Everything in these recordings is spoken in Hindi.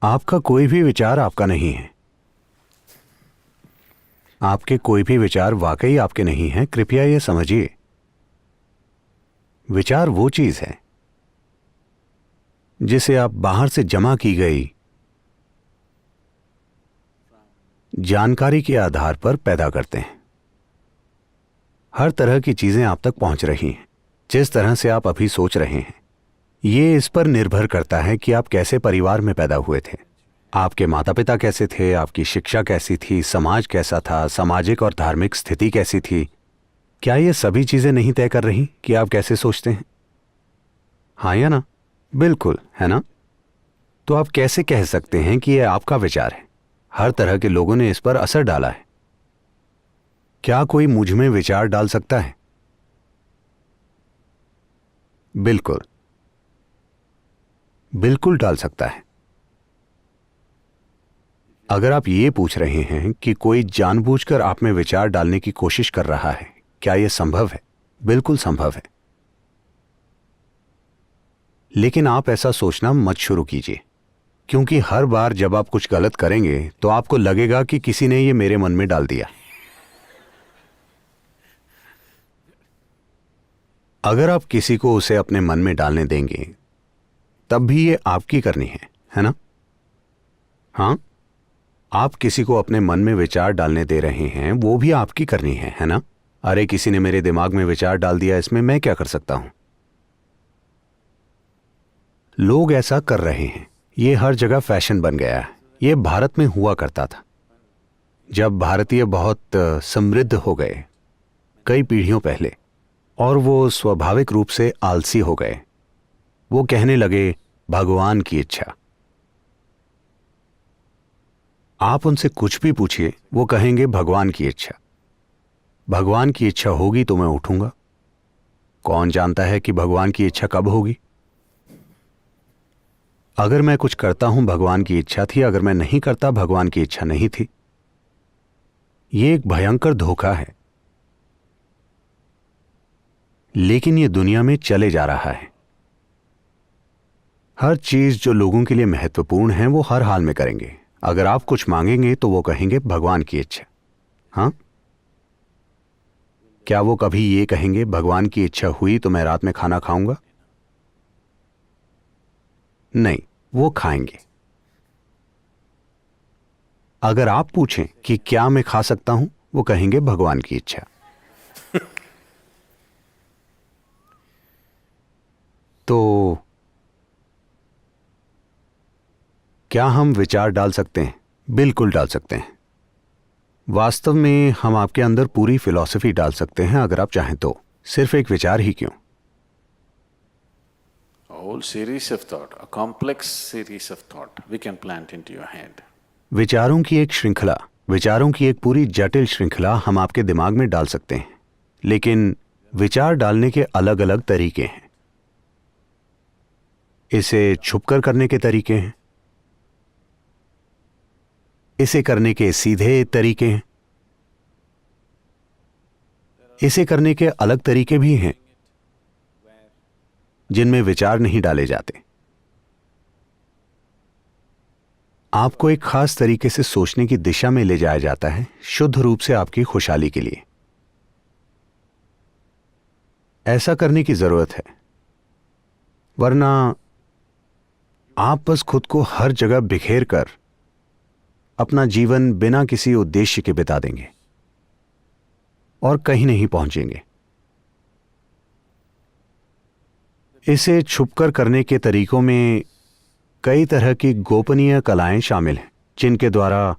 आपका कोई भी विचार आपका नहीं है। आपके कोई भी विचार वाकई आपके नहीं हैं। कृपया यह समझिए, विचार वो चीज है जिसे आप बाहर से जमा की गई जानकारी के आधार पर पैदा करते हैं। हर तरह की चीजें आप तक पहुंच रही हैं जिस तरह से आप अभी सोच रहे हैं। ये इस पर निर्भर करता है कि आप कैसे परिवार में पैदा हुए थे, आपके माता पिता कैसे थे, आपकी शिक्षा कैसी थी, समाज कैसा था, सामाजिक और धार्मिक स्थिति कैसी थी। क्या ये सभी चीजें नहीं तय कर रही कि आप कैसे सोचते हैं? हाँ या ना? बिल्कुल, है ना? तो आप कैसे कह सकते हैं कि यह आपका विचार है? हर तरह के लोगों ने इस पर असर डाला है। क्या कोई मुझ में विचार डाल सकता है? बिल्कुल, बिल्कुल डाल सकता है। अगर आप ये पूछ रहे हैं कि कोई जानबूझकर आप में विचार डालने की कोशिश कर रहा है, क्या यह संभव है? बिल्कुल संभव है। लेकिन आप ऐसा सोचना मत शुरू कीजिए, क्योंकि हर बार जब आप कुछ गलत करेंगे तो आपको लगेगा कि किसी ने यह मेरे मन में डाल दिया। अगर आप किसी को उसे अपने मन में डालने देंगे तब भी ये आपकी करनी है ना? हाँ, आप किसी को अपने मन में विचार डालने दे रहे हैं, वो भी आपकी करनी है ना? अरे किसी ने मेरे दिमाग में विचार डाल दिया, इसमें मैं क्या कर सकता हूं? लोग ऐसा कर रहे हैं, ये हर जगह फैशन बन गया है। ये भारत में हुआ करता था जब भारतीय बहुत समृद्ध हो गए कई पीढ़ियों पहले, और वो स्वाभाविक रूप से आलसी हो गए। वो कहने लगे भगवान की इच्छा। आप उनसे कुछ भी पूछिए, वो कहेंगे भगवान की इच्छा। भगवान की इच्छा होगी तो मैं उठूंगा। कौन जानता है कि भगवान की इच्छा कब होगी? अगर मैं कुछ करता हूं भगवान की इच्छा थी, अगर मैं नहीं करता भगवान की इच्छा नहीं थी। यह एक भयंकर धोखा है, लेकिन यह दुनिया में चले जा रहा है। हर चीज जो लोगों के लिए महत्वपूर्ण है वो हर हाल में करेंगे। अगर आप कुछ मांगेंगे तो वो कहेंगे भगवान की इच्छा। हाँ, क्या वो कभी ये कहेंगे भगवान की इच्छा हुई तो मैं रात में खाना खाऊंगा? नहीं, वो खाएंगे। अगर आप पूछें कि क्या मैं खा सकता हूं, वो कहेंगे भगवान की इच्छा। तो क्या हम विचार डाल सकते हैं? बिल्कुल डाल सकते हैं। वास्तव में हम आपके अंदर पूरी फिलॉसफी डाल सकते हैं अगर आप चाहें तो। सिर्फ एक विचार ही क्यों? A whole series of thought, a complex series of thought we can plant into your head. विचारों की एक श्रृंखला, विचारों की एक पूरी जटिल श्रृंखला हम आपके दिमाग में डाल सकते हैं। लेकिन विचार डालने के अलग अलग तरीके हैं। इसे छुपकर करने के तरीके हैं, इसे करने के सीधे तरीके हैं, इसे करने के अलग तरीके भी हैं जिनमें विचार नहीं डाले जाते। आपको एक खास तरीके से सोचने की दिशा में ले जाया जाता है, शुद्ध रूप से आपकी खुशहाली के लिए। ऐसा करने की जरूरत है, वरना आप बस खुद को हर जगह बिखेर कर अपना जीवन बिना किसी उद्देश्य के बिता देंगे और कहीं नहीं पहुंचेंगे। इसे छुपकर करने के तरीकों में कई तरह की गोपनीय कलाएं शामिल हैं, जिनके द्वारा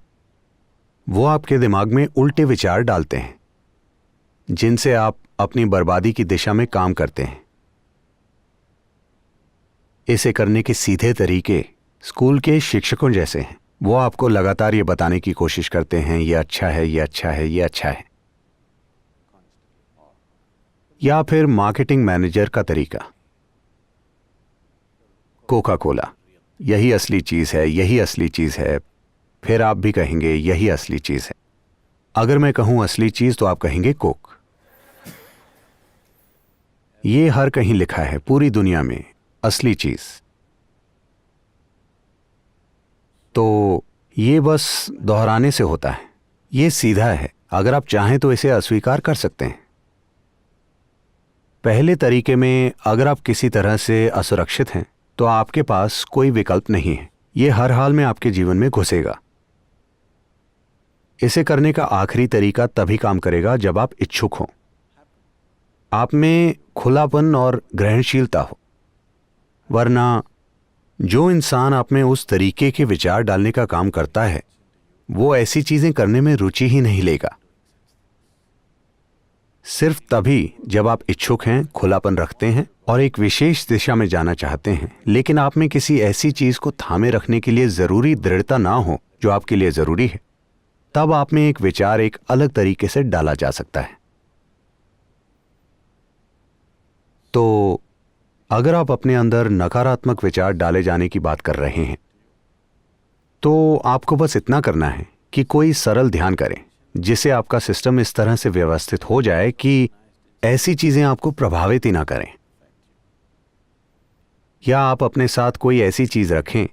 वो आपके दिमाग में उल्टे विचार डालते हैं, जिनसे आप अपनी बर्बादी की दिशा में काम करते हैं। इसे करने के सीधे तरीके स्कूल के शिक्षकों जैसे हैं। वो आपको लगातार ये बताने की कोशिश करते हैं ये अच्छा है, ये अच्छा है, ये अच्छा है। या फिर मार्केटिंग मैनेजर का तरीका, कोका कोला, यही असली चीज है, यही असली चीज है। फिर आप भी कहेंगे यही असली चीज है। अगर मैं कहूं असली चीज तो आप कहेंगे कोक। ये हर कहीं लिखा है पूरी दुनिया में, असली चीज। तो ये बस दोहराने से होता है, ये सीधा है। अगर आप चाहें तो इसे अस्वीकार कर सकते हैं। पहले तरीके में अगर आप किसी तरह से असुरक्षित हैं तो आपके पास कोई विकल्प नहीं है, ये हर हाल में आपके जीवन में घुसेगा। इसे करने का आखिरी तरीका तभी काम करेगा जब आप इच्छुक हों, आप में खुलापन और ग्रहणशीलता हो। वरना जो इंसान आप में उस तरीके के विचार डालने का काम करता है वो ऐसी चीजें करने में रुचि ही नहीं लेगा। सिर्फ तभी जब आप इच्छुक हैं, खुलापन रखते हैं और एक विशेष दिशा में जाना चाहते हैं, लेकिन आप में किसी ऐसी चीज को थामे रखने के लिए जरूरी दृढ़ता ना हो जो आपके लिए जरूरी है, तब आप में एक विचार एक अलग तरीके से डाला जा सकता है। तो अगर आप अपने अंदर नकारात्मक विचार डाले जाने की बात कर रहे हैं तो आपको बस इतना करना है कि कोई सरल ध्यान करें जिससे आपका सिस्टम इस तरह से व्यवस्थित हो जाए कि ऐसी चीजें आपको प्रभावित ही ना करें। या आप अपने साथ कोई ऐसी चीज रखें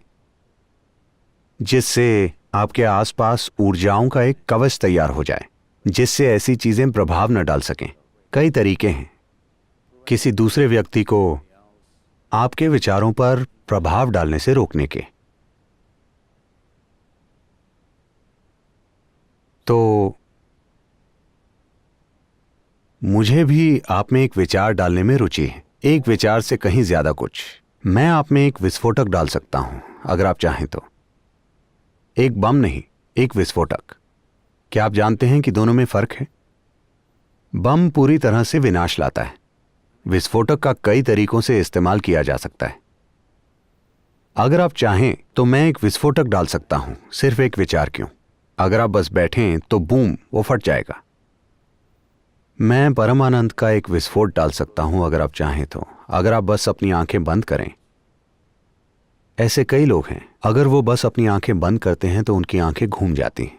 जिससे आपके आसपास ऊर्जाओं का एक कवच तैयार हो जाए जिससे ऐसी चीजें प्रभाव न डाल सकें। कई तरीके हैं किसी दूसरे व्यक्ति को आपके विचारों पर प्रभाव डालने से रोकने के। तो मुझे भी आप में एक विचार डालने में रुचि है, एक विचार से कहीं ज्यादा कुछ। मैं आप में एक विस्फोटक डाल सकता हूं अगर आप चाहें तो। एक बम नहीं, एक विस्फोटक। क्या आप जानते हैं कि दोनों में फर्क है? बम पूरी तरह से विनाश लाता है, विस्फोटक का कई तरीकों से इस्तेमाल किया जा सकता है। अगर आप चाहें तो मैं एक विस्फोटक डाल सकता हूं, सिर्फ एक विचार क्यों। अगर आप बस बैठें तो बूम, वो फट जाएगा। मैं परमानंद का एक विस्फोट डाल सकता हूं अगर आप चाहें तो, अगर आप बस अपनी आंखें बंद करें। ऐसे कई लोग हैं, अगर वो बस अपनी आंखें बंद करते हैं तो उनकी आंखें घूम जाती हैं।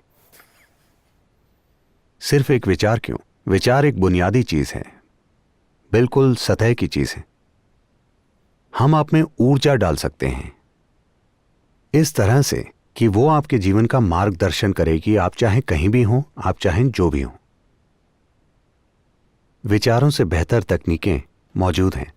सिर्फ एक विचार क्यों? विचार एक बुनियादी चीज है, बिल्कुल सतह की चीज है। हम आप में ऊर्जा डाल सकते हैं इस तरह से कि वो आपके जीवन का मार्गदर्शन करेगी, आप चाहे कहीं भी हों, आप चाहें जो भी हों। विचारों से बेहतर तकनीकें मौजूद हैं।